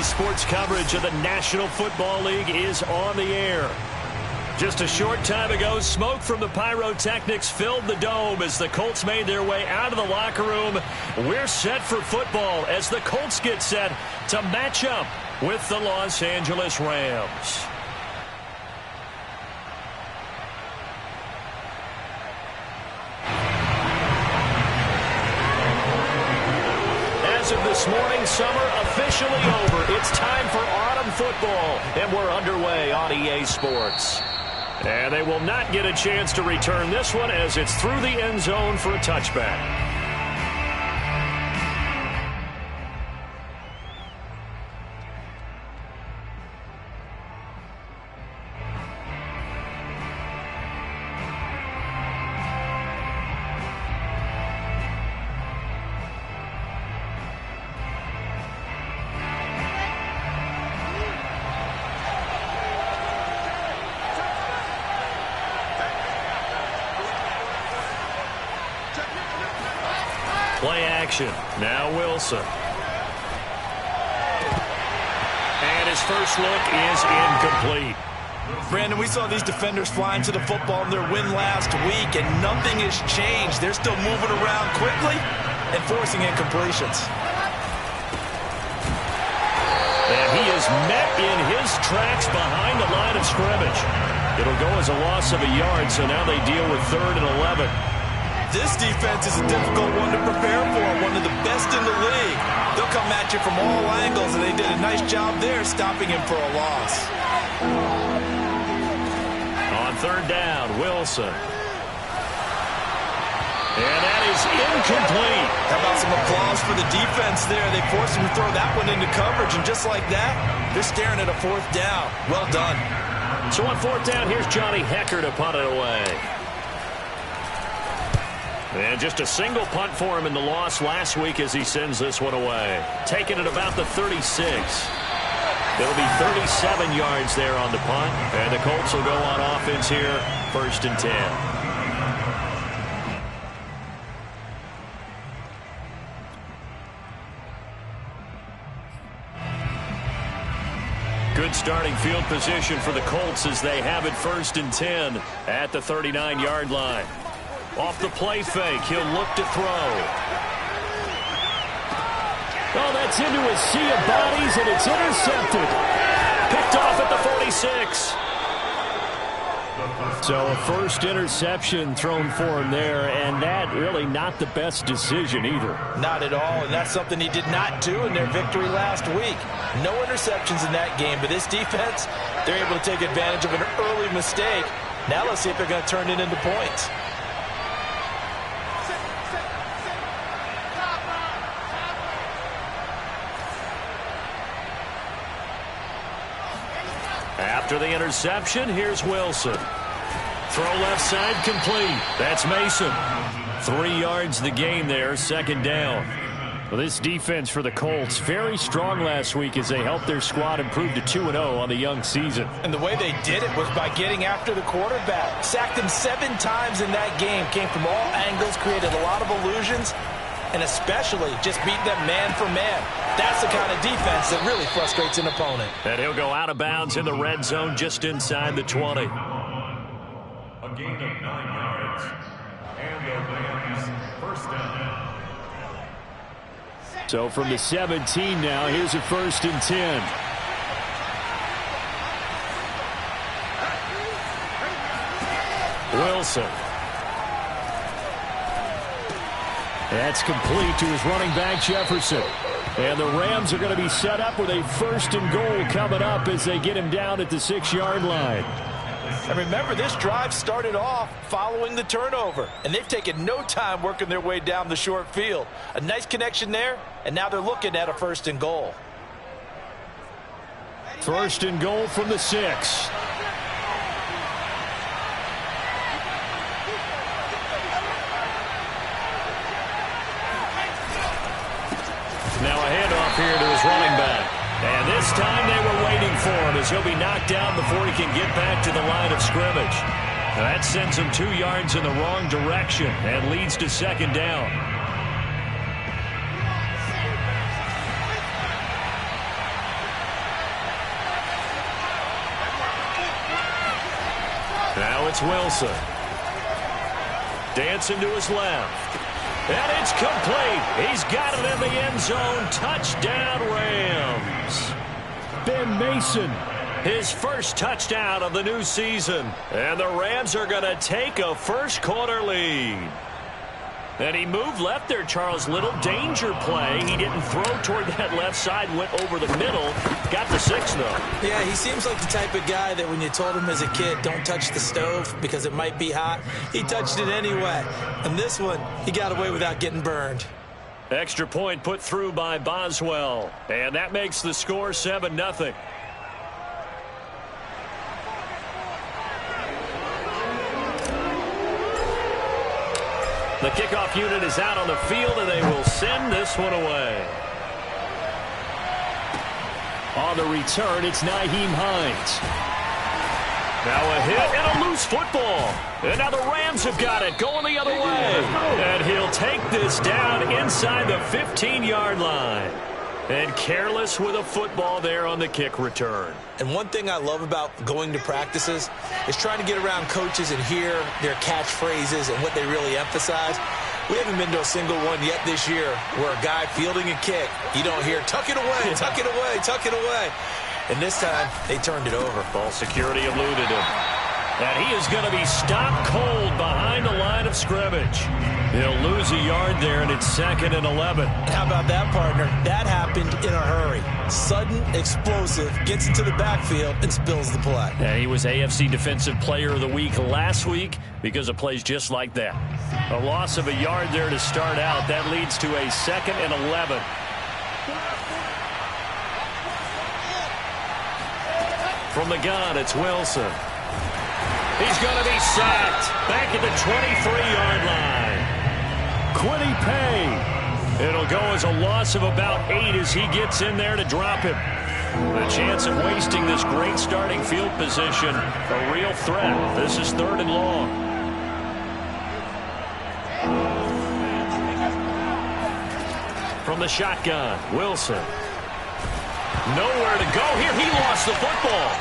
Sports coverage of the National Football League is on the air. Just a short time ago, smoke from the pyrotechnics filled the dome as the Colts made their way out of the locker room. We're set for football as the Colts get set to match up with the Los Angeles Rams. As of this morning, summer officially over. It's time for autumn football, and we're underway on EA Sports. And they will not get a chance to return this one as it's through the end zone for a touchback. Play action. Now Wilson. And his first look is incomplete. Brandon, we saw these defenders flying to the football in their win last week, and nothing has changed. They're still moving around quickly and forcing incompletions. And he is met in his tracks behind the line of scrimmage. It'll go as a loss of a yard, so now they deal with 3rd and 11. This defense is a difficult one to prepare for, one of the best in the league. They'll come at you from all angles, and they did a nice job there stopping him for a loss. On 3rd down, Wilson. And that is incomplete. How about some applause for the defense there? They forced him to throw that one into coverage, and just like that, they're staring at a 4th down. Well done. So on 4th down, here's Johnny Hecker to punt it away. And just a single punt for him in the loss last week as he sends this one away. Taking it about the 36. It'll be 37 yards there on the punt. And the Colts will go on offense here, 1st and 10. Good starting field position for the Colts as they have it 1st and 10 at the 39-yard line. Off the play fake, he'll look to throw. Oh, that's into a sea of bodies, and it's intercepted. Picked off at the 46. So a first interception thrown for him there, and that really not the best decision either. Not at all, and that's something he did not do in their victory last week. No interceptions in that game, but this defense, they're able to take advantage of an early mistake. Now let's see if they're going to turn it into points. After the interception, here's Wilson. Throw left side complete. That's Mason. 3 yards the gain there, 2nd down. Well, this defense for the Colts, very strong last week as they helped their squad improve to 2-0 on the young season. And the way they did it was by getting after the quarterback. Sacked him 7 times in that game. Came from all angles, created a lot of illusions, and especially just beat them man for man. That's the kind of defense that really frustrates an opponent. And he'll go out of bounds in the red zone just inside the 20. A gain of 9 yards. And the Rams 1st down. So from the 17 now, here's a 1st and 10. Wilson. That's complete to his running back, Jefferson. And the Rams are going to be set up with a 1st and goal coming up as they get him down at the 6-yard line. And remember, this drive started off following the turnover, and they've taken no time working their way down the short field. A nice connection there, and now they're looking at a 1st and goal. 1st and goal from the 6. Now a handoff here to his running back. And this time they were waiting for him as he'll be knocked down before he can get back to the line of scrimmage. That sends him 2 yards in the wrong direction and leads to 2nd down. It's Wilson. Dancing to his left. And it's complete. He's got it in the end zone. Touchdown, Rams. Nbasn, his first touchdown of the new season. And the Rams are going to take a first-quarter lead. And he moved left there, Charles. Little danger play. He didn't throw toward that left side, went over the middle. Got the 6, though. Yeah, he seems like the type of guy that when you told him as a kid, don't touch the stove because it might be hot, he touched it anyway. And this one, he got away without getting burned. Extra point put through by Boswell. And that makes the score 7-0. The kickoff unit is out on the field, and they will send this one away. On the return, it's Nyheim Hines. Now a hit and a loose football. And now the Rams have got it, going the other way. And he'll take this down inside the 15-yard line. And careless with a football there on the kick return. And one thing I love about going to practices is trying to get around coaches and hear their catchphrases and what they really emphasize. We haven't been to a single one yet this year where a guy fielding a kick, you don't hear, tuck it away, tuck it away, tuck it away. And this time, they turned it over. Ball security eluded him. And he is going to be stopped cold behind the line of scrimmage. He'll lose a yard there, and it's 2nd and 11. How about that, partner? That happened in a hurry. Sudden, explosive, gets into the backfield, and spills the play. And he was AFC Defensive Player of the Week last week because of plays just like that. A loss of a yard there to start out. That leads to a 2nd and 11. From the gun, it's Wilson. He's going to be sacked back at the 23-yard line. Quiddy Pay. It'll go as a loss of about 8 as he gets in there to drop him. The chance of wasting this great starting field position, a real threat. This is 3rd and long. From the shotgun, Wilson. Nowhere to go here. He lost the football.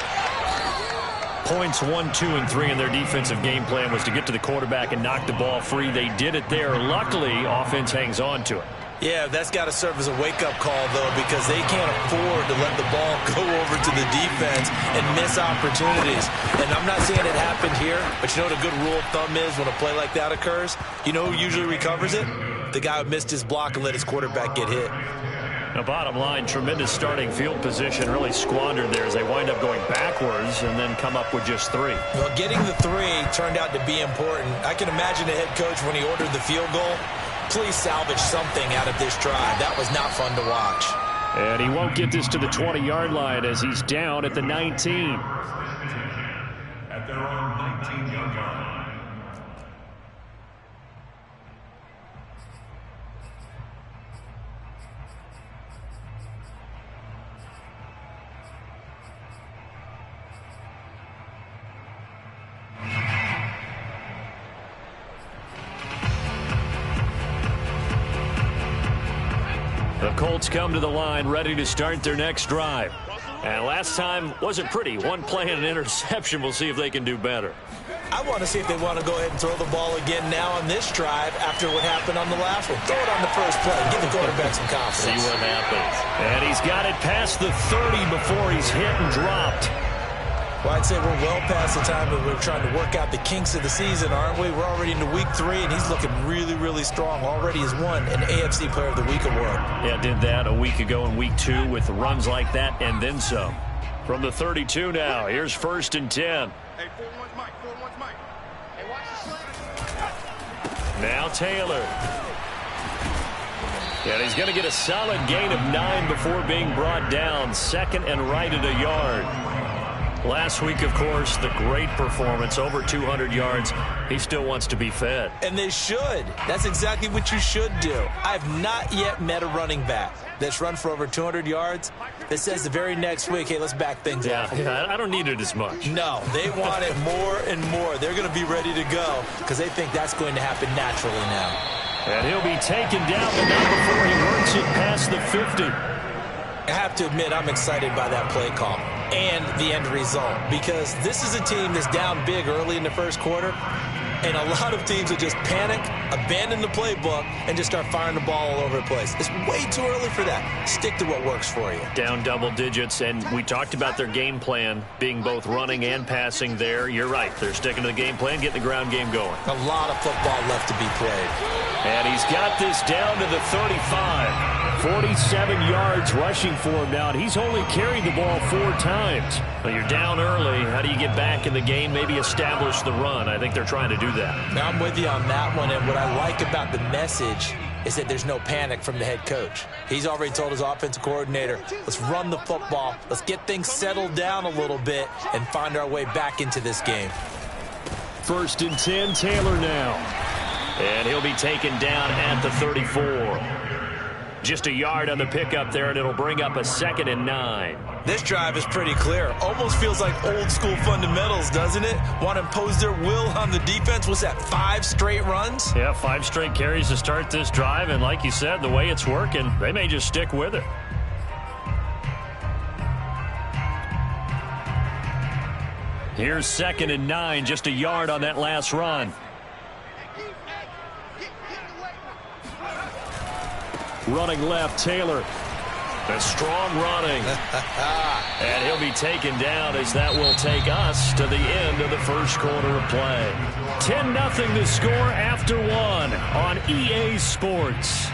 Points 1, 2, and 3 in their defensive game plan was to get to the quarterback and knock the ball free. They did it there. Luckily, offense hangs on to it. Yeah, that's got to serve as a wake-up call, though, because they can't afford to let the ball go over to the defense and miss opportunities. And I'm not saying it happened here, but you know what a good rule of thumb is when a play like that occurs? You know who usually recovers it? The guy who missed his block and let his quarterback get hit. Now, bottom line, tremendous starting field position, really squandered there as they wind up going backwards and then come up with just 3. Well, getting the 3 turned out to be important. I can imagine the head coach when he ordered the field goal. Please salvage something out of this drive. That was not fun to watch. And he won't get this to the 20-yard line as he's down at the 19. At their own 19-yard line. The Colts come to the line ready to start their next drive. And last time wasn't pretty. One play and an interception. We'll see if they can do better. I want to see if they want to go ahead and throw the ball again now on this drive after what happened on the last one. Throw it on the first play. Give the quarterback some confidence. See what happens. And he's got it past the 30 before he's hit and dropped. Well, I'd say we're well past the time that we're trying to work out the kinks of the season, aren't we? We're already into week 3, and he's looking really, really strong. Already has won an AFC Player of the Week award. Yeah, did that a week ago in week 2 with runs like that and then some. From the 32 now, here's 1st and 10. Hey, 4-1's Mike, 4-1's Mike. Hey, watch the slant. Now Taylor. And he's going to get a solid gain of 9 before being brought down. 2nd and right at a yard. Last week, of course, the great performance, over 200 yards. He still wants to be fed. And they should. That's exactly what you should do. I've not yet met a running back that's run for over 200 yards that says the very next week, hey, let's back things up. Yeah, I don't need it as much. No, they want it more and more. They're going to be ready to go because they think that's going to happen naturally now. And he'll be taken down, but not before he works it past the 50. I have to admit, I'm excited by that play call. and the end result, because this is a team that's down big early in the first quarter, and a lot of teams will just panic, abandon the playbook, and just start firing the ball all over the place. It's way too early for that. Stick to what works for you. Down double digits, and we talked about their game plan being both running and passing there. You're right. They're sticking to the game plan, getting the ground game going. A lot of football left to be played. And he's got this down to the 35. 47 yards rushing for him now, and he's only carried the ball 4 times. But you're down early. How do you get back in the game, maybe establish the run? I think they're trying to do that. Now, I'm with you on that one, and what I like about the message is that there's no panic from the head coach. He's already told his offensive coordinator, let's run the football, let's get things settled down a little bit, and find our way back into this game. 1st and 10, Taylor now. And he'll be taken down at the 34. Just a yard on the pickup there, and it'll bring up a 2nd and 9. This drive is pretty clear. Almost feels like old school fundamentals, doesn't it? Want to impose their will on the defense. Was that 5 straight runs? Yeah, 5 straight carries to start this drive, and like you said, the way it's working, they may just stick with it. Here's 2nd and 9, just a yard on that last run. Running left, Taylor. A strong running. And he'll be taken down as that will take us to the end of the first quarter of play. 10-0 the score after 1 on EA Sports.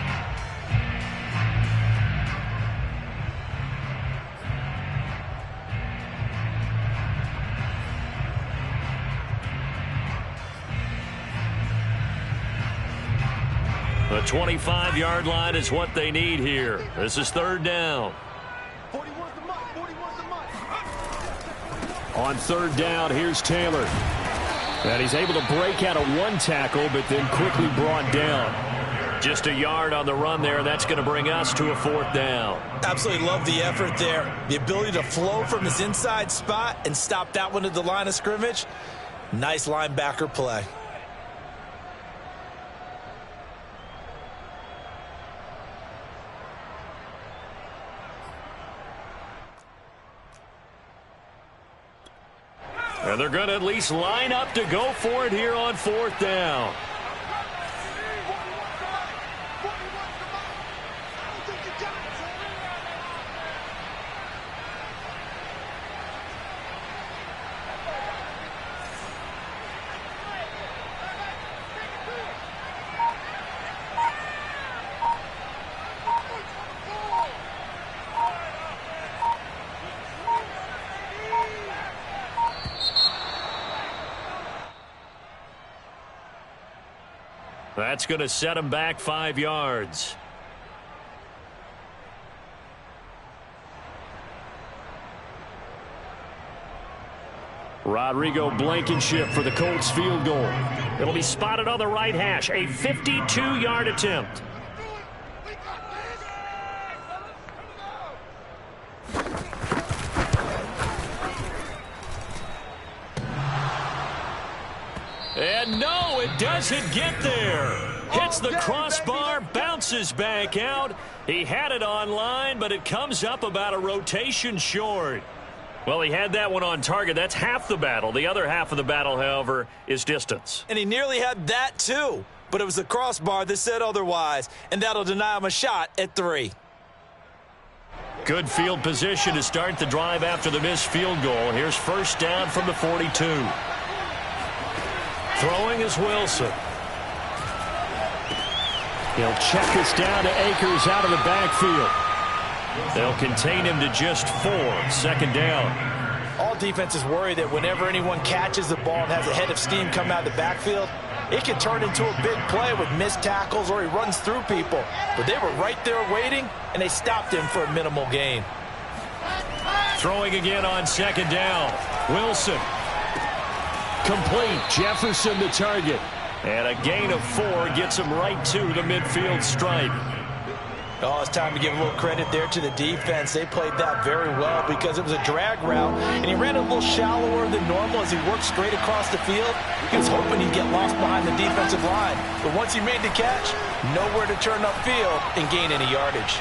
The 25-yard line is what they need here. This is 3rd down. On 3rd down, here's Taylor. And he's able to break out of 1 tackle, but then quickly brought down. Just a yard on the run there, and that's going to bring us to a 4th down. Absolutely love the effort there. The ability to flow from his inside spot and stop that one at the line of scrimmage. Nice linebacker play. And they're going to at least line up to go for it here on 4th down. That's going to set him back 5 yards. Rodrigo Blankenship for the Colts field goal. It'll be spotted on the right hash. A 52-yard attempt. And no, it doesn't get there. Hits the crossbar, bounces back out. He had it on line, but it comes up about a rotation short. Well, he had that one on target. That's half the battle. The other half of the battle, however, is distance. And he nearly had that, too. But it was the crossbar that said otherwise, and that'll deny him a shot at 3. Good field position to start the drive after the missed field goal. Here's 1st down from the 42. Throwing is Wilson. He'll check this down to Akers out of the backfield. They'll contain him to just 4. 2nd down. All defenses worry that whenever anyone catches the ball and has a head of steam come out of the backfield, it can turn into a big play with missed tackles or he runs through people. But they were right there waiting, and they stopped him for a minimal gain. Throwing again on 2nd down. Wilson. Complete. Jefferson the target. And a gain of 4 gets him right to the midfield stripe. Oh, it's time to give a little credit there to the defense. They played that very well because it was a drag route, and he ran a little shallower than normal as he worked straight across the field. He was hoping he'd get lost behind the defensive line. But once he made the catch, nowhere to turn upfield and gain any yardage.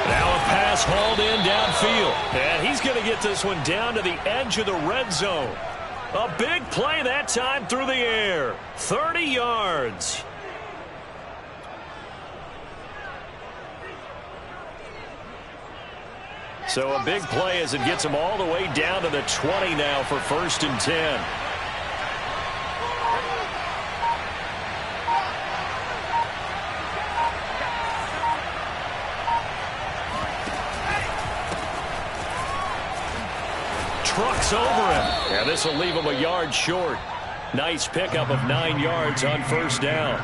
Now a pass pass hauled in downfield. And he's going to get this one down to the edge of the red zone. A big play that time through the air. 30 yards. So a big play as it gets him all the way down to the 20 now for 1st and 10. Trucks over him. And this will leave him a yard short. Nice pickup of 9 yards on 1st down.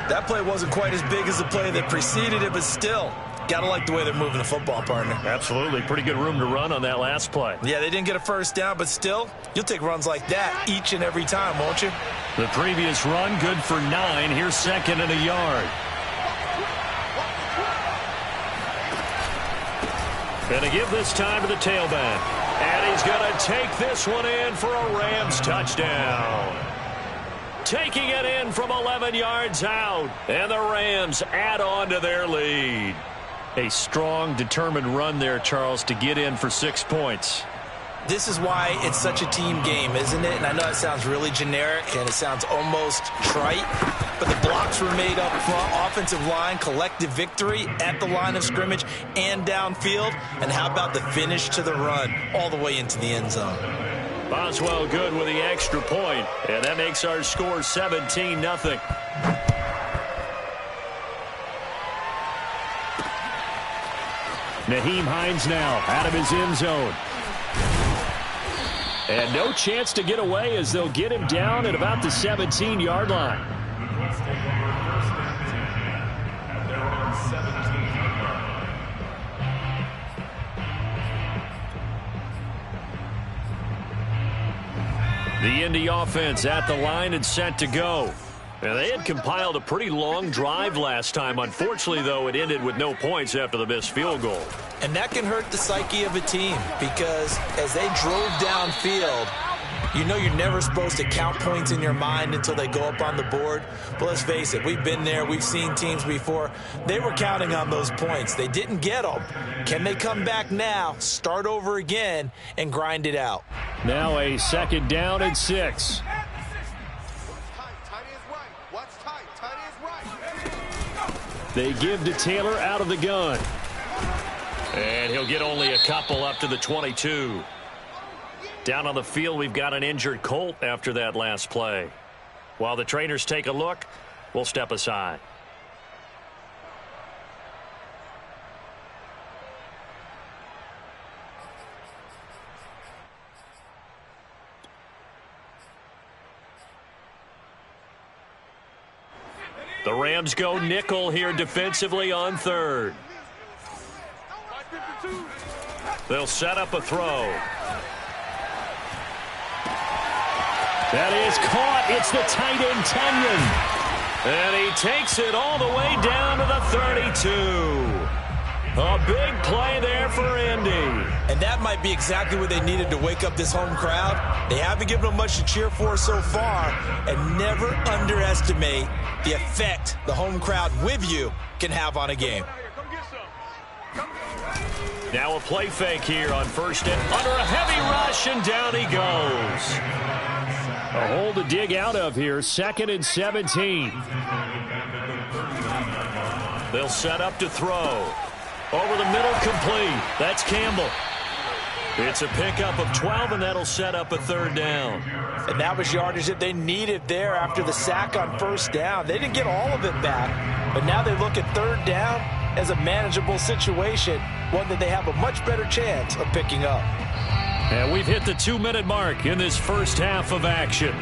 That play wasn't quite as big as the play that preceded it, but still, gotta like the way they're moving the football, partner. Absolutely. Pretty good room to run on that last play. Yeah, they didn't get a 1st down, but still, you'll take runs like that each and every time, won't you? The previous run, good for 9. Here's 2nd and a yard. Gonna give this time to the tailback. And he's going to take this one in for a Rams touchdown. Taking it in from 11 yards out. And the Rams add on to their lead. A strong, determined run there, Charles, to get in for 6 points. This is why it's such a team game, isn't it? And I know it sounds really generic and it sounds almost trite, but the blocks were made up front, offensive line, collective victory at the line of scrimmage and downfield. And how about the finish to the run all the way into the end zone? Boswell good with the extra point, and that makes our score 17-0. Nyheim Hines now out of his end zone. And no chance to get away as they'll get him down at about the 17-yard line. The Indy offense at the line and set to go. And they had compiled a pretty long drive last time. Unfortunately, though, it ended with no points after the missed field goal. And that can hurt the psyche of a team because as they drove downfield, you know you're never supposed to count points in your mind until they go up on the board. But let's face it, we've been there. We've seen teams before. They were counting on those points. They didn't get them. Can they come back now, start over again, and grind it out? Now a 2nd down and 6. They give to Taylor out of the gun. And he'll get only a couple up to the 22. Down on the field, we've got an injured Colt after that last play. While the trainers take a look, we'll step aside. The Rams go nickel here defensively on 3rd. They'll set up a throw. That is caught. It's the tight end, Kenyon. And he takes it all the way down to the 32. A big play there for Indy. And that might be exactly what they needed to wake up this home crowd. They haven't given them much to cheer for so far. And never underestimate the effect the home crowd with you can have on a game. Now a play fake here on 1st and under a heavy rush, and down he goes. A hole to dig out of here, 2nd and 17. They'll set up to throw. Over the middle, complete. That's Campbell. It's a pickup of 12, and that'll set up a 3rd down. And that was yardage that they needed there after the sack on 1st down. They didn't get all of it back, but now they look at 3rd down as a manageable situation, one that they have a much better chance of picking up. And we've hit the 2-minute mark in this first half of action.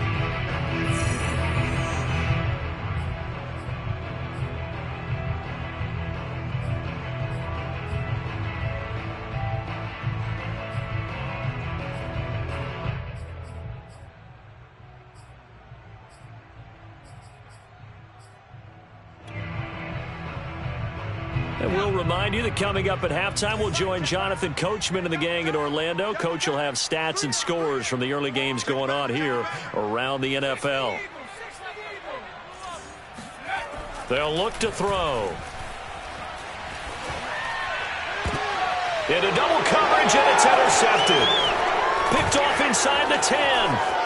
And we'll remind you that coming up at halftime, we'll join Jonathan Coachman and the gang in Orlando. Coach will have stats and scores from the early games going on here around the NFL. They'll look to throw. Into double coverage, and it's intercepted. Picked off inside the 10.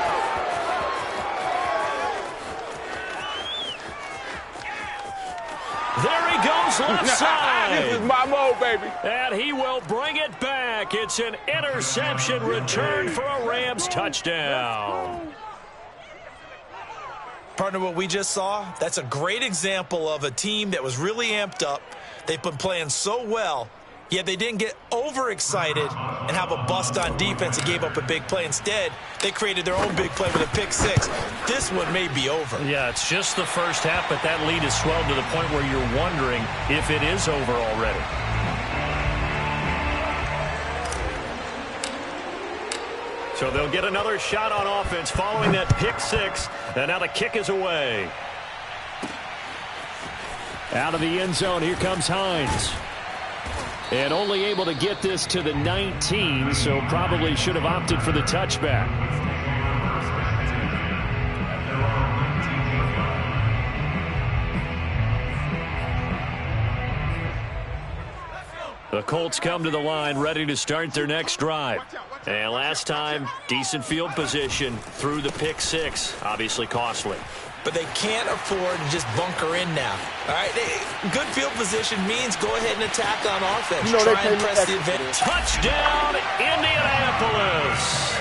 There he goes, left side. This is my mode, baby. And he will bring it back. It's an interception return for a Rams touchdown. Partner, what we just saw, that's a great example of a team that was really amped up. They've been playing so well, yet they didn't get overexcited and have a bust on defense and gave up a big play. Instead, they created their own big play with a pick six. This one may be over. Yeah, it's just the first half, but that lead has swelled to the point where you're wondering if it is over already. So they'll get another shot on offense following that pick six, and now the kick is away. Out of the end zone, here comes Hines. And only able to get this to the 19, so probably should have opted for the touchback. The Colts come to the line ready to start their next drive. And last time, decent field position through the pick six, obviously costly. But they can't afford to just bunker in now. All right, good field position means go ahead and attack on offense. Try and press the advantage. Touchdown, Indianapolis!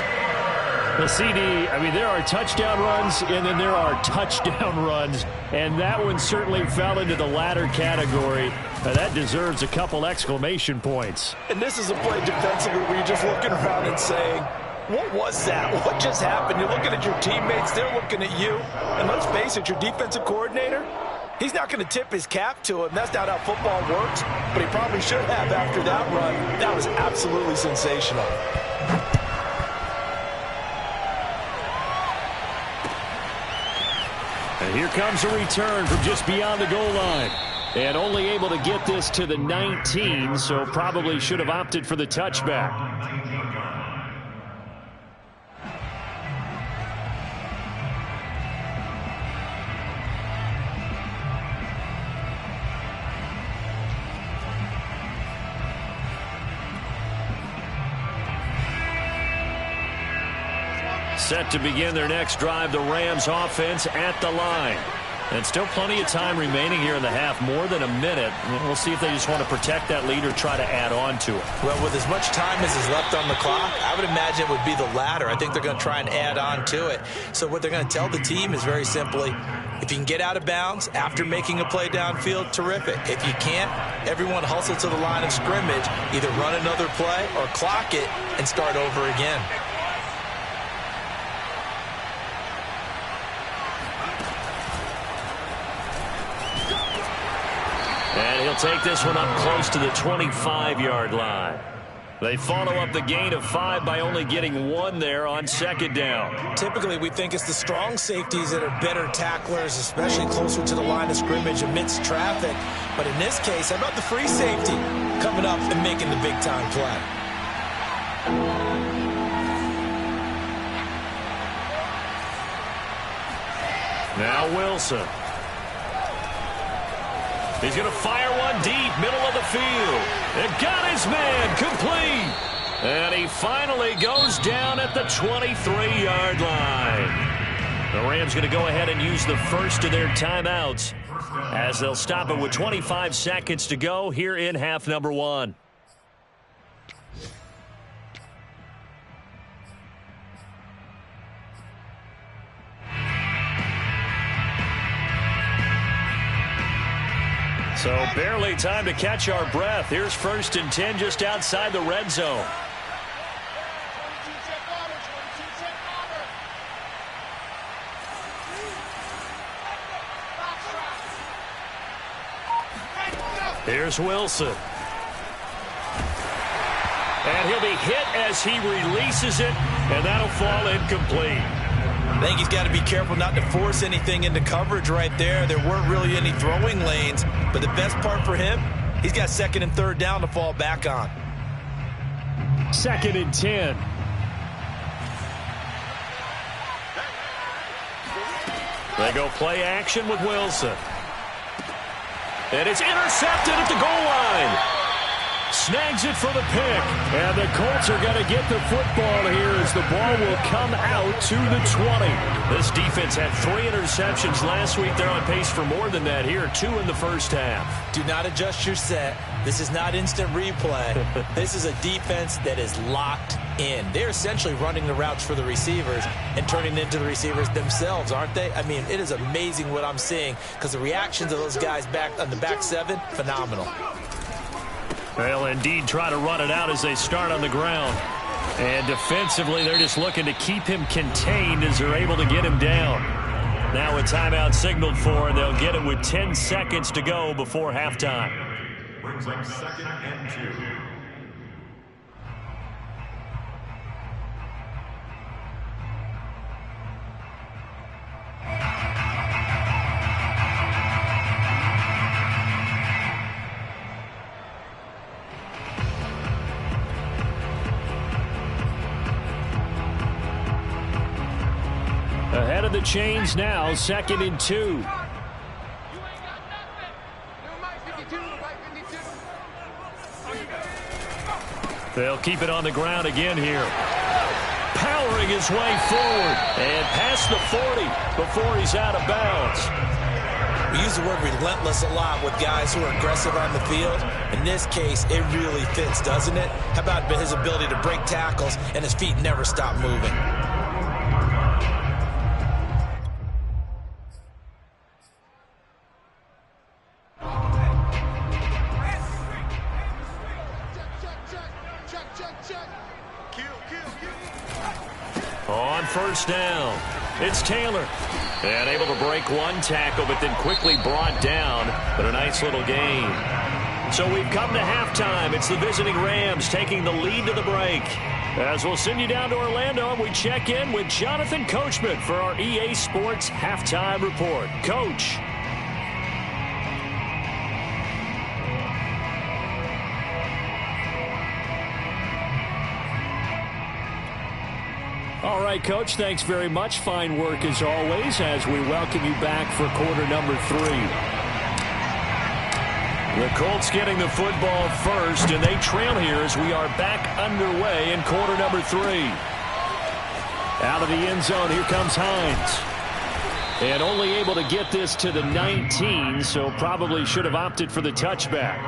The CD, I mean, there are touchdown runs, and then there are touchdown runs, and that one certainly fell into the latter category. That deserves a couple exclamation points. And this is a play defensively where you're just looking around and saying, what was that? What just happened? You're looking at your teammates. They're looking at you. And let's face it, your defensive coordinator, he's not going to tip his cap to him. That's not how football works. But he probably should have after that run. That was absolutely sensational. And here comes a return from just beyond the goal line. And only able to get this to the 19, so probably should have opted for the touchback. Set to begin their next drive, the Rams offense at the line. And still plenty of time remaining here in the half, more than a minute. We'll see if they just want to protect that lead or try to add on to it. Well, with as much time as is left on the clock, I would imagine it would be the latter. I think they're going to try and add on to it. So what they're going to tell the team is very simply, if you can get out of bounds after making a play downfield, terrific. If you can't, everyone hustle to the line of scrimmage, either run another play or clock it and start over again. And he'll take this one up close to the 25-yard line. They follow up the gain of 5 by only getting 1 there on second down. Typically, we think it's the strong safeties that are better tacklers, especially closer to the line of scrimmage amidst traffic. But in this case, how about the free safety coming up and making the big-time play? Now Wilson. He's going to fire one deep, middle of the field. And got his man, complete. And he finally goes down at the 23-yard line. The Rams going to go ahead and use the first of their timeouts as they'll stop it with 25 seconds to go here in half number 1. So barely time to catch our breath. Here's 1st and 10 just outside the red zone. Here's Wilson. And he'll be hit as he releases it, and that'll fall incomplete. I think he's got to be careful not to force anything into coverage right there. There weren't really any throwing lanes, but the best part for him, he's got 2nd and 3rd down to fall back on. 2nd and 10. They go play action with Wilson. And it's intercepted at the goal line. snags it for the pick. And the Colts are going to get the football here as the ball will come out to the 20. This defense had 3 interceptions last week. They're on pace for more than that here, 2 in the first half. Do not adjust your set. This is not instant replay. This is a defense that is locked in. They're essentially running the routes for the receivers and turning into the receivers themselves, aren't they? I mean, it is amazing what I'm seeing because the reactions of those guys back on the back 7, phenomenal. They'll indeed try to run it out as they start on the ground. And defensively, they're just looking to keep him contained as they're able to get him down. Now a timeout signaled for, and they'll get it with 10 seconds to go before halftime. Brings up 2nd and 2. Ahead of the chains now, 2nd and 2. They'll keep it on the ground again here. Powering his way forward and past the 40 before he's out of bounds. We use the word relentless a lot with guys who are aggressive on the field. In this case, it really fits, doesn't it? How about his ability to break tackles and his feet never stop moving? On first down, it's Taylor. And able to break one tackle, but then quickly brought down. But a nice little gain. So we've come to halftime. It's the visiting Rams taking the lead to the break. As we'll send you down to Orlando, and we check in with Jonathan Coachman for our EA Sports Halftime Report. Coach. All right, Coach, thanks very much. Fine work as always as we welcome you back for quarter number 3. The Colts getting the football first, and they trail here as we are back underway in quarter number 3. Out of the end zone, here comes Hines. And only able to get this to the 19, so probably should have opted for the touchback.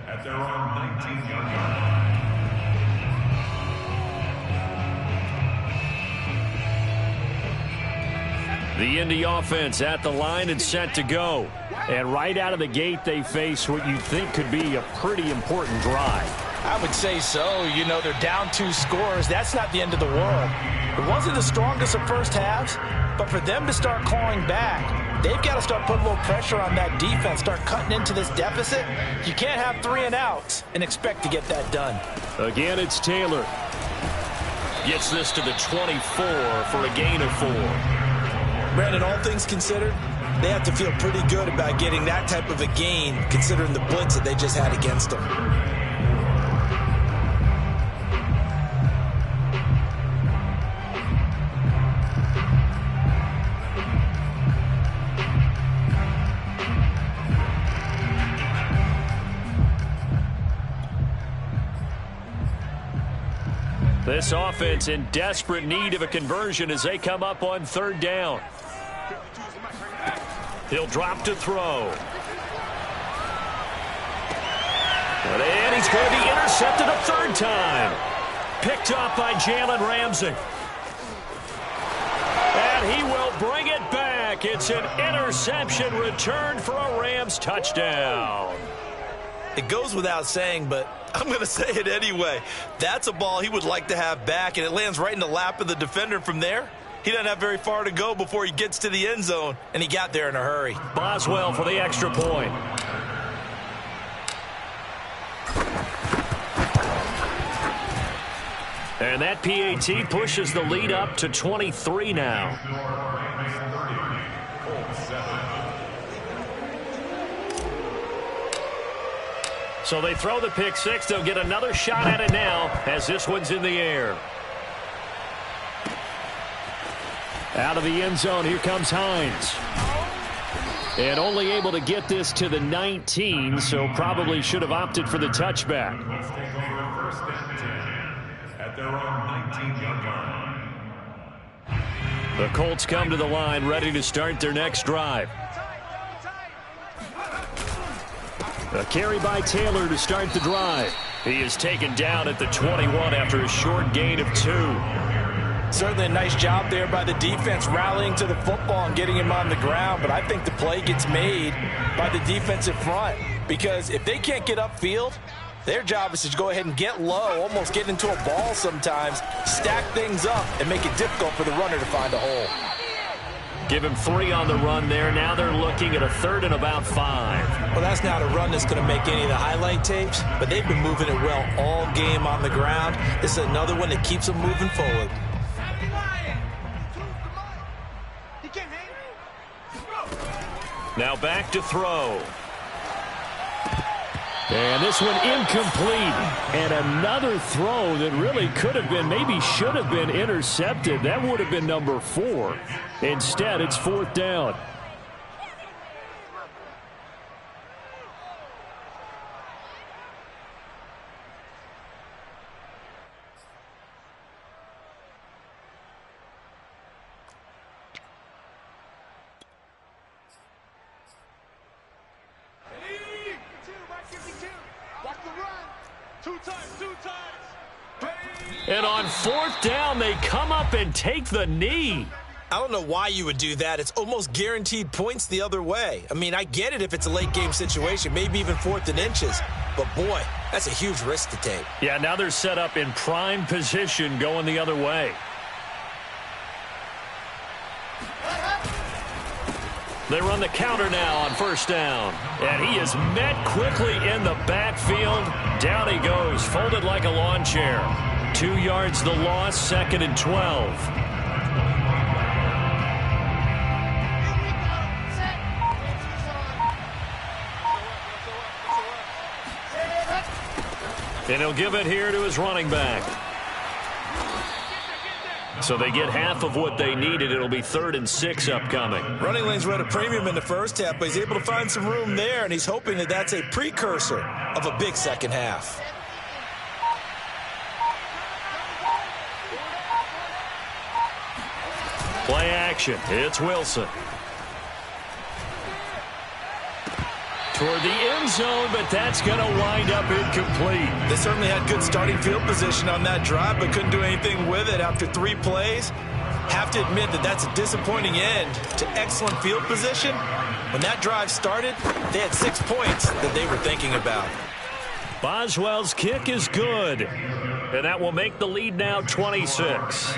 At their own 19-yard line. The Indy offense at the line and set to go. And right out of the gate, they face what you think could be a pretty important drive. I would say so. You know, they're down 2 scores. That's not the end of the world. It wasn't the strongest of first halves, but for them to start clawing back, they've got to start putting a little pressure on that defense, start cutting into this deficit. You can't have 3 and outs and expect to get that done. Again, it's Taylor. Gets this to the 24 for a gain of 4. Brandon, all things considered, they have to feel pretty good about getting that type of a gain, considering the blitz that they just had against them. This offense in desperate need of a conversion as they come up on 3rd down. He'll drop to throw. And he's going to be intercepted a 3rd time. Picked up by Jalen Ramsey. And he will bring it back. It's an interception return for a Rams touchdown. It goes without saying, but I'm going to say it anyway. That's a ball he would like to have back, and it lands right in the lap of the defender from there. He doesn't have very far to go before he gets to the end zone, and he got there in a hurry. Boswell for the extra point. And that PAT pushes the lead up to 23 now. So they throw the pick 6. They'll get another shot at it now as this one's in the air. Out of the end zone, here comes Hines. And only able to get this to the 19, so probably should have opted for the touchback. Let's take over 1st and 10 at their own 19-yard line. The Colts come to the line ready to start their next drive. A carry by Taylor to start the drive. He is taken down at the 21 after a short gain of 2. Certainly a nice job there by the defense rallying to the football and getting him on the ground, but I think the play gets made by the defensive front because if they can't get upfield, their job is to go ahead and get low, almost get into a ball sometimes, stack things up, and make it difficult for the runner to find a hole. Give him 3 on the run there. Now they're looking at a 3rd and about 5. Well, that's not a run that's going to make any of the highlight tapes, but they've been moving it well all game on the ground. This is another one that keeps them moving forward. Now back to throw. And this one incomplete. And another throw that really could have been, maybe should have been intercepted. That would have been number 4. Instead, it's 4th down. And on 4th down, they come up and take the knee. I don't know why you would do that. It's almost guaranteed points the other way. I mean, I get it if it's a late game situation, maybe even 4th and inches. But, boy, that's a huge risk to take. Yeah, now they're set up in prime position going the other way. They run the counter now on 1st down. And he is met quickly in the backfield. Down he goes, folded like a lawn chair. 2 yards the loss, 2nd and 12. And he'll give it here to his running back. So they get half of what they needed. It'll be 3rd and 6 upcoming. Running lanes were at a premium in the first half, but he's able to find some room there, and he's hoping that that's a precursor of a big second half. Play action. It's Wilson. Toward the end zone, but that's going to wind up incomplete. They certainly had good starting field position on that drive, but couldn't do anything with it after 3 plays. Have to admit that that's a disappointing end to excellent field position. When that drive started, they had 6 points that they were thinking about. Boswell's kick is good, and that will make the lead now 26.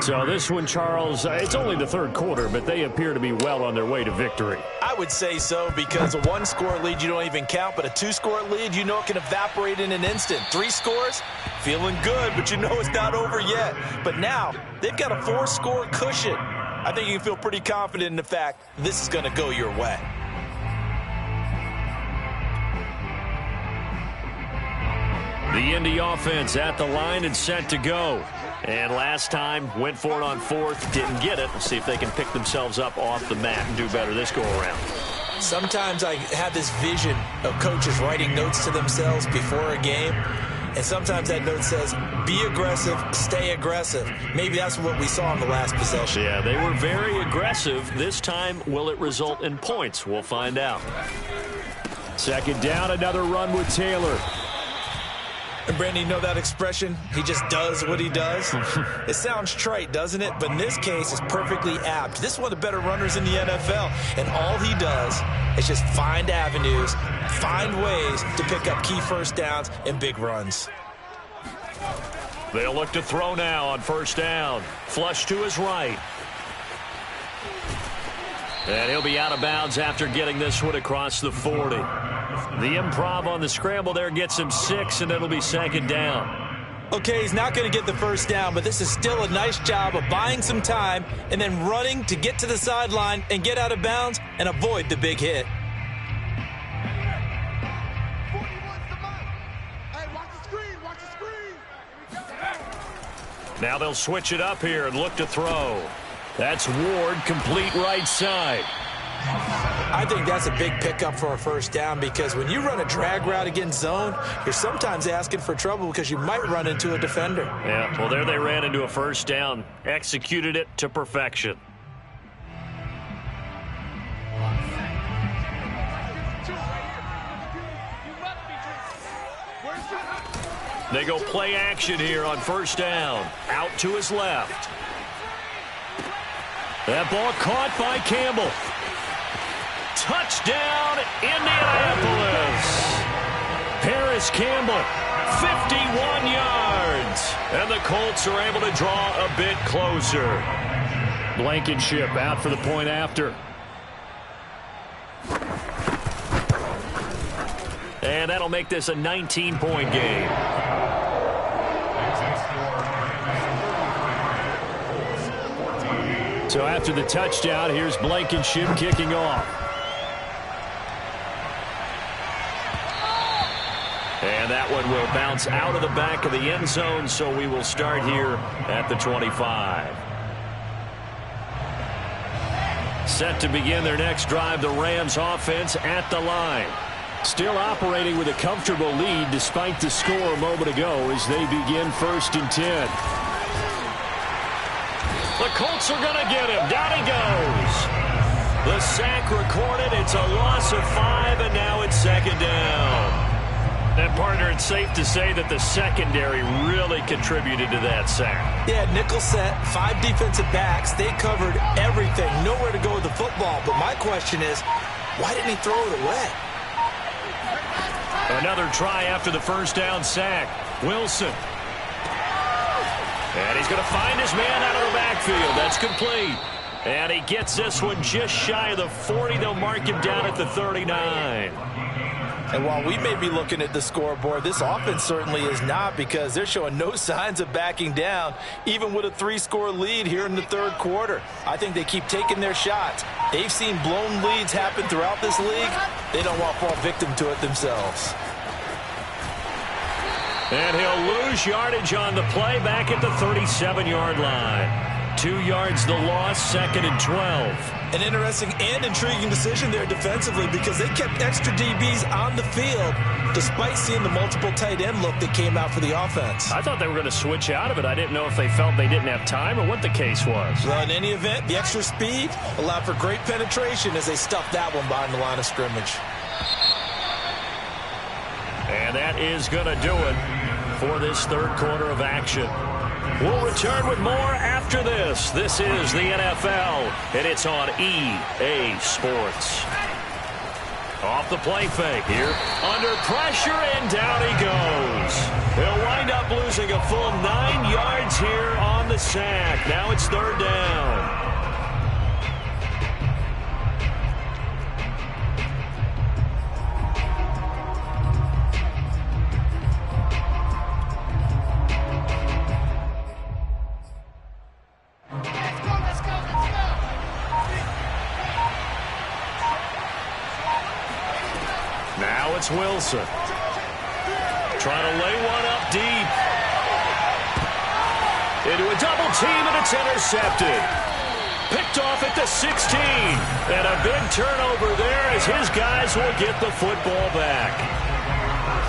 So this one, Charles, it's only the 3rd quarter, but they appear to be well on their way to victory. I would say so because a 1-score lead you don't even count, but a 2-score lead you know it can evaporate in an instant. 3 scores, feeling good, but you know it's not over yet. But now they've got a 4-score cushion. I think you can feel pretty confident in the fact this is going to go your way. The Indy offense at the line and set to go. And last time, went for it on 4th, didn't get it. Let's see if they can pick themselves up off the mat and do better this go-around. Sometimes I have this vision of coaches writing notes to themselves before a game, and sometimes that note says, be aggressive, stay aggressive. Maybe that's what we saw in the last possession. Yeah, they were very aggressive. This time, will it result in points? We'll find out. 2nd down, another run with Taylor. And, Brandon, you know that expression? He just does what he does? It sounds trite, doesn't it? But in this case, it's perfectly apt. This is one of the better runners in the NFL. And all he does is just find avenues, find ways to pick up key 1st downs and big runs. They'll look to throw now on 1st down. Flush to his right. And he'll be out of bounds after getting this one across the 40. The improv on the scramble there gets him 6, and it'll be 2nd down. Okay, he's not going to get the 1st down, but this is still a nice job of buying some time and then running to get to the sideline and get out of bounds and avoid the big hit. Now they'll switch it up here and look to throw. That's Ward, complete right side. I think that's a big pickup for a first down because when you run a drag route against zone, you're sometimes asking for trouble because you might run into a defender. Yeah, well, there they ran into a first down, executed it to perfection. They go play action here on first down. Out to his left. That ball caught by Campbell. Touchdown, Indianapolis. Harris Campbell, 51 yards. And the Colts are able to draw a bit closer. Blankenship out for the point after. And that'll make this a 19-point game. So after the touchdown, here's Blankenship kicking off. And that one will bounce out of the back of the end zone, so we will start here at the 25. Set to begin their next drive, the Rams offense at the line. Still operating with a comfortable lead despite the score a moment ago as they begin 1st and 10. The Colts are going to get him. Down he goes. The sack recorded. It's a loss of 5, and now it's 2nd down. And, partner, it's safe to say that the secondary really contributed to that sack. Yeah, nickel set, 5 defensive backs. They covered everything. Nowhere to go with the football. But my question is, why didn't he throw it away? Another try after the first down sack. Wilson. And he's going to find his man out of the backfield. That's complete. And he gets this one just shy of the 40. They'll mark him down at the 39. And while we may be looking at the scoreboard, this offense certainly is not because they're showing no signs of backing down, even with a 3-score lead here in the 3rd quarter. I think they keep taking their shots. They've seen blown leads happen throughout this league. They don't want to fall victim to it themselves. And he'll lose yardage on the play back at the 37-yard line. 2 yards the loss, 2nd and 12. An interesting and intriguing decision there defensively because they kept extra DBs on the field despite seeing the multiple tight end look that came out for the offense. I thought they were going to switch out of it. I didn't know if they felt they didn't have time or what the case was. Well, in any event, the extra speed allowed for great penetration as they stuffed that one behind the line of scrimmage. And that is going to do it for this 3rd quarter of action. We'll return with more after this. This is the NFL, and it's on EA Sports. Off the play fake here. Under pressure, and down he goes. He'll wind up losing a full 9 yards here on the sack. Now it's 3rd down. Now it's Wilson. Trying to lay one up deep. Into a double team, and it's intercepted. Picked off at the 16. And a big turnover there as his guys will get the football back.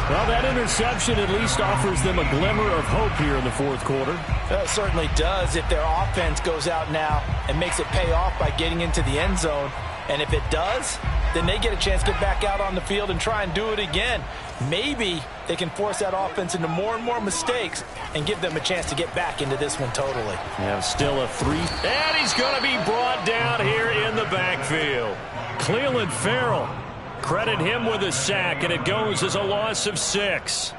Well, that interception at least offers them a glimmer of hope here in the 4th quarter. It certainly does if their offense goes out now and makes it pay off by getting into the end zone. And if it does, then they get a chance to get back out on the field and try and do it again. Maybe they can force that offense into more and more mistakes and give them a chance to get back into this one totally. Yeah, still a 3. And he's going to be brought down here in the backfield. Cleveland Farrell. Credit him with a sack, and it goes as a loss of 6.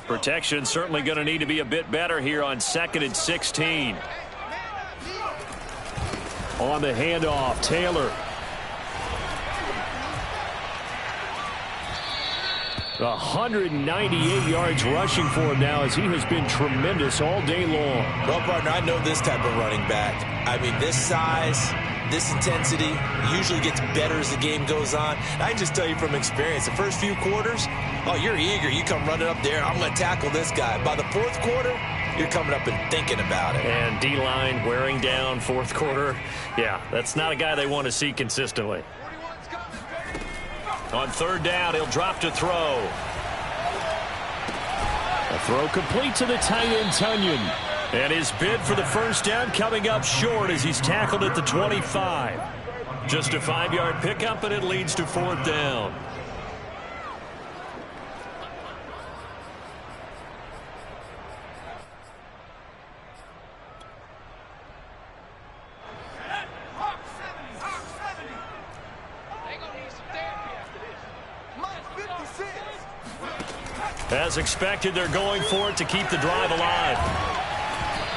Protection certainly going to need to be a bit better here on 2nd and 16. On the handoff, Taylor. 198 yards rushing for him now as he has been tremendous all day long. Well, partner, I know this type of running back. I mean, this size, this intensity usually gets better as the game goes on. I can just tell you from experience, the first few quarters, oh, you're eager. You come running up there, I'm going to tackle this guy. By the 4th quarter, you're coming up and thinking about it. And D-line wearing down fourth quarter. Yeah, that's not a guy they want to see consistently. On third down, he'll drop to throw. A throw complete to the tight end, Tunyon. And his bid for the first down coming up short as he's tackled at the 25. Just a 5-yard pickup, and it leads to fourth down. As expected, they're going for it to keep the drive alive.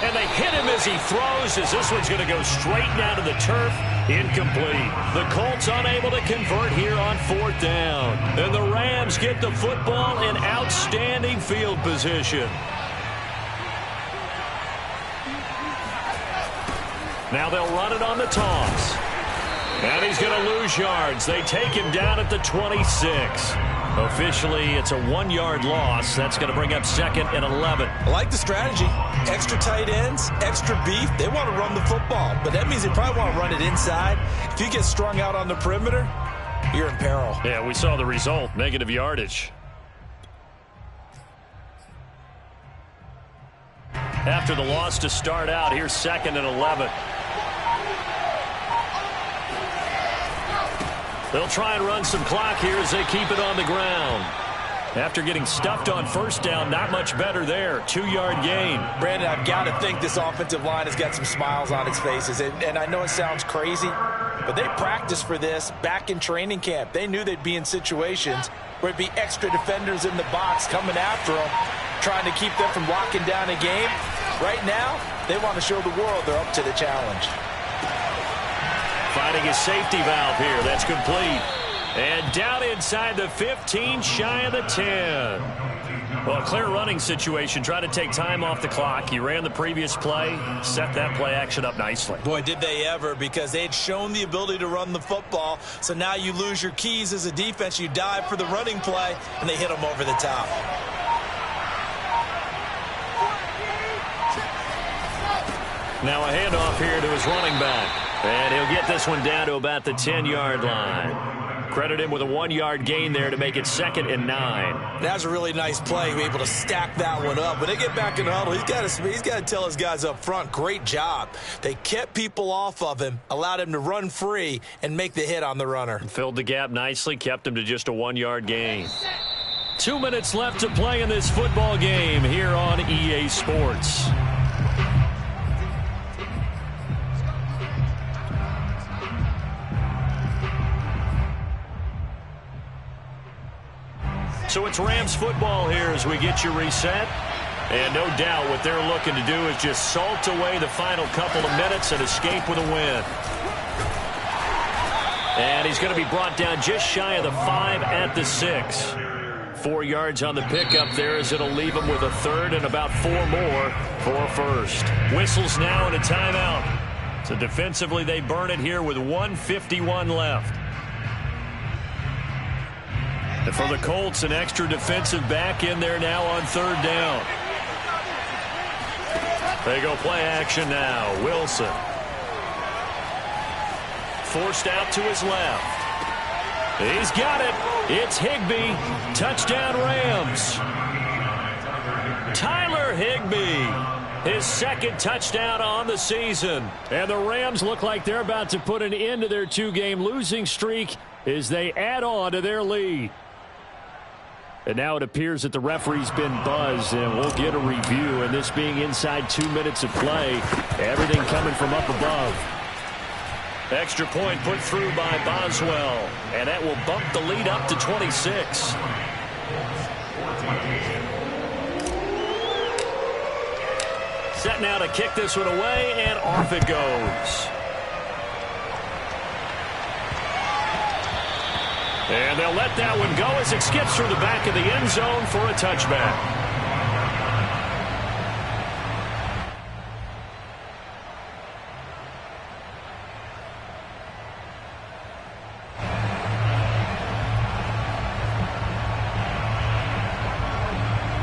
And they hit him as he throws, as this one's going to go straight down to the turf. Incomplete. The Colts unable to convert here on fourth down. And the Rams get the football in outstanding field position. Now they'll run it on the toss. And he's going to lose yards. They take him down at the 26. Officially, it's a 1-yard loss. That's going to bring up second and 11. I like the strategy. Extra tight ends, extra beef. They want to run the football, but that means they probably want to run it inside. If you get strung out on the perimeter, you're in peril. Yeah, we saw the result. Negative yardage. After the loss to start out, here's second and 11. They'll try and run some clock here as they keep it on the ground. After getting stuffed on first down, not much better there. 2-yard gain. Brandon, I've got to think this offensive line has got some smiles on its faces. And I know it sounds crazy, but they practiced for this back in training camp. They knew they'd be in situations where it'd be extra defenders in the box coming after them, trying to keep them from locking down a game. Right now, they want to show the world they're up to the challenge. Finding his safety valve here. That's complete. And down inside the 15, shy of the 10. Well, a clear running situation. Try to take time off the clock. He ran the previous play, set that play action up nicely. Boy, did they ever, because they had shown the ability to run the football. So now you lose your keys as a defense. You dive for the running play, and they hit them over the top. Now a handoff here to his running back. And he'll get this one down to about the 10-yard line. Credit him with a 1-yard gain there to make it second and 9. That's a really nice play, to be able to stack that one up. When they get back in the huddle, he's got to tell his guys up front, great job. They kept people off of him, allowed him to run free, and make the hit on the runner. Filled the gap nicely, kept him to just a 1-yard gain. 2 minutes left to play in this football game here on EA Sports. So it's Rams football here as we get you reset. And no doubt what they're looking to do is just salt away the final couple of minutes and escape with a win. And he's going to be brought down just shy of the 5 at the 6. 4 yards on the pickup there as it'll leave him with a third and about 4 more for a first. Whistles now and a timeout. So defensively they burn it here with 1:51 left. And for the Colts, an extra defensive back in there now on third down. They go play action now. Wilson. Forced out to his left. He's got it. It's Higbee. Touchdown Rams. Tyler Higbee. His second touchdown on the season. And the Rams look like they're about to put an end to their 2-game losing streak as they add on to their lead. And now it appears that the referee's been buzzed, and we'll get a review. And this being inside 2 minutes of play, everything coming from up above. Extra point put through by Boswell, and that will bump the lead up to 26. Set now to kick this one away, and off it goes. And they'll let that one go as it skips through the back of the end zone for a touchback.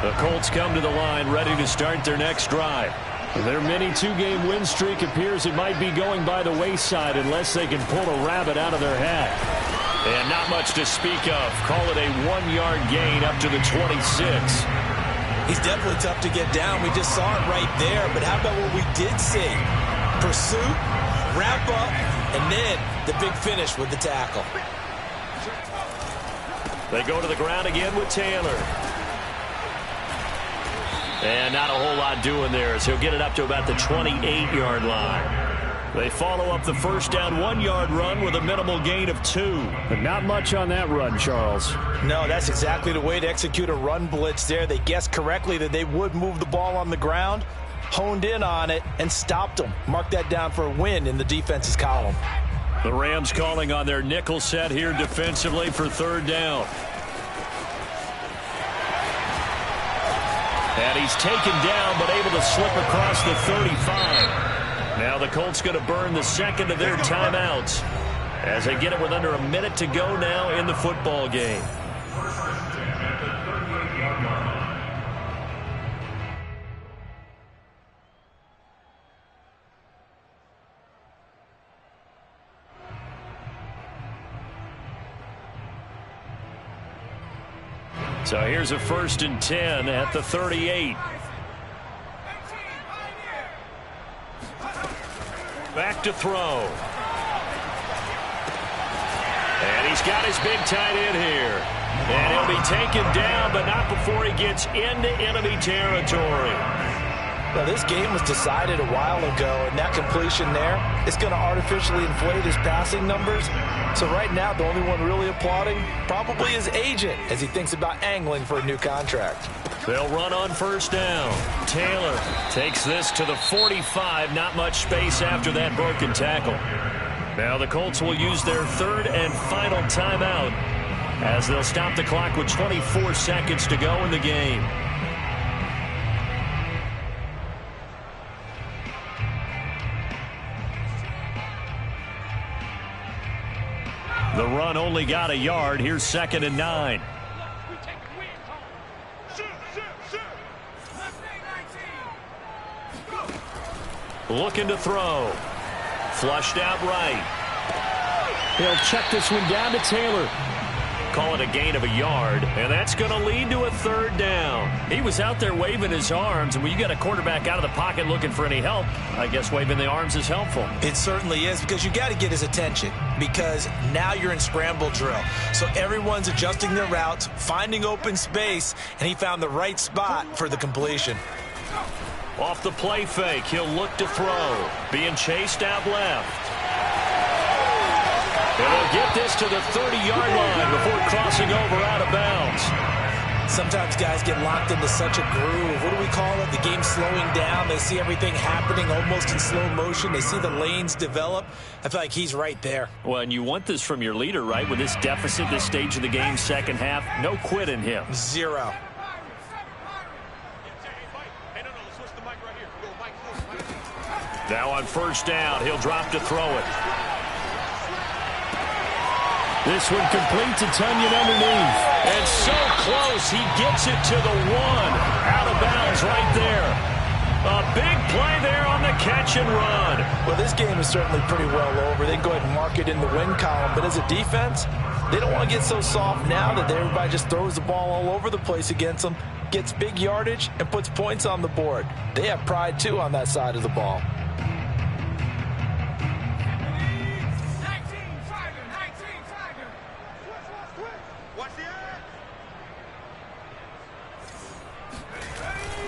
The Colts come to the line ready to start their next drive. Their mini two-game win streak appears it might be going by the wayside unless they can pull a rabbit out of their hat. And not much to speak of. Call it a 1-yard gain up to the 26. He's definitely tough to get down. We just saw it right there. But how about what we did see? Pursuit, wrap up, and then the big finish with the tackle. They go to the ground again with Taylor. And not a whole lot doing there as he'll get it up to about the 28-yard line. They follow up the first down 1-yard run with a minimal gain of 2. But not much on that run, Charles. No, that's exactly the way to execute a run blitz there. They guessed correctly that they would move the ball on the ground, honed in on it, and stopped them. Mark that down for a win in the defense's column. The Rams calling on their nickel set here defensively for third down. And he's taken down but able to slip across the 35. Now the Colts going to burn the second of their timeouts as they get it with under a minute to go now in the football game. So here's a 1st and 10 at the 38. Back to throw. And he's got his big tight end here. And he'll be taken down, but not before he gets into enemy territory. Well, this game was decided a while ago, and that completion there is going to artificially inflate his passing numbers. So right now, the only one really applauding probably his agent as he thinks about angling for a new contract. They'll run on first down. Taylor takes this to the 45. Not much space after that broken tackle. Now the Colts will use their third and final timeout as they'll stop the clock with 24 seconds to go in the game. The run only got a yard. Here's 2nd and 9. Looking to throw. Flushed out right. He'll check this one down to Taylor. Call it a gain of a yard, and that's going to lead to a third down. He was out there waving his arms, and when you get a quarterback out of the pocket looking for any help, I guess waving the arms is helpful. It certainly is, because you got to get his attention, because now you're in scramble drill. So everyone's adjusting their routes, finding open space, and he found the right spot for the completion. Off the play fake, he'll look to throw. Being chased out left. And he'll get this to the 30-yard line before crossing over out of bounds. Sometimes guys get locked into such a groove. What do we call it? The game's slowing down. They see everything happening almost in slow motion. They see the lanes develop. I feel like he's right there. Well, and you want this from your leader, right? With this deficit, this stage of the game, second half, no quit in him. 0. Now on first down, he'll drop to throw it. This one completes a Tunyon underneath. And so close, he gets it to the 1. Out of bounds right there. A big play there on the catch and run. Well, this game is certainly pretty well over. They can go ahead and mark it in the win column. But as a defense, they don't want to get so soft now that everybody just throws the ball all over the place against them, gets big yardage, and puts points on the board. They have pride, too, on that side of the ball.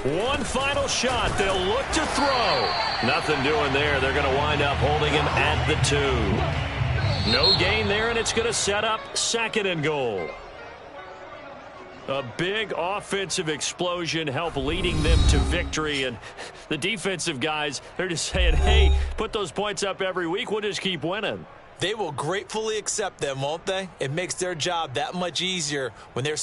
One final shot. They'll look to throw. Nothing doing there. They're going to wind up holding him at the 2. No gain there, and it's going to set up 2nd and goal. A big offensive explosion helped leading them to victory, and the defensive guys, they're just saying, hey, put those points up every week. We'll just keep winning. They will gratefully accept them, won't they? It makes their job that much easier when they're